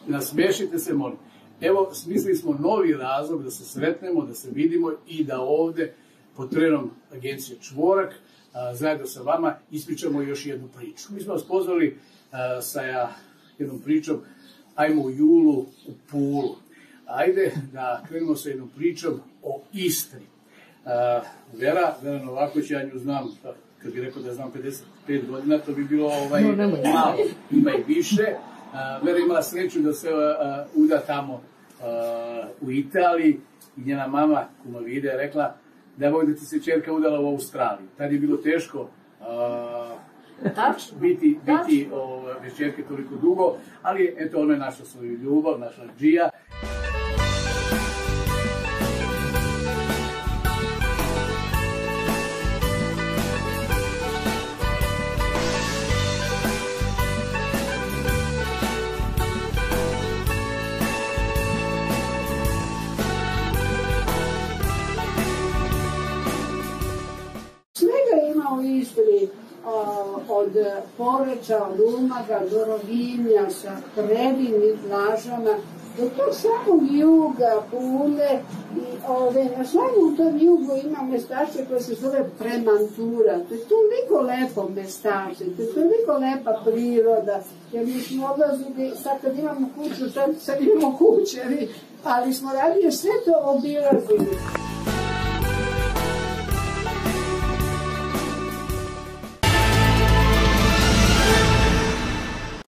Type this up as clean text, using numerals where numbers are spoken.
nasmešite se, molim. Evo, smislili smo novi razlog da se sretnemo, da se vidimo i da ovde pod trenom agencije Čvorak zajedno sa vama ispričamo još jednu priču. Mi smo vas pozvali sa jednom pričom ajmo u julu u Pulu. Ajde da krenemo sa jednom pričom o Istri. Vera Novaković, ja nju znam, kad bih rekao da znam 55 godina, to bi bilo malo, ima i više. Vera imala sreću da se uda tamo u Italiji i njena mama, kuma Vida, je rekla da voli da ti se čerka udala u Australiju. Tad je bilo teško biti bez čerke toliko dugo, ali eto, ona je našla svoju ljubav, našla Džija. U Istri, od Poreča, od Umaga, do Rovinja, sa predivnim plažama, do tog samog juga, Pule, i na samom tom jugu ima mestače koje se zove Premantura. To je toliko lepo mestače, to je toliko lepa priroda, jer mi smo odlazili, sad kad imamo kuću, sad imamo kuće, ali smo radije sve to obilazili.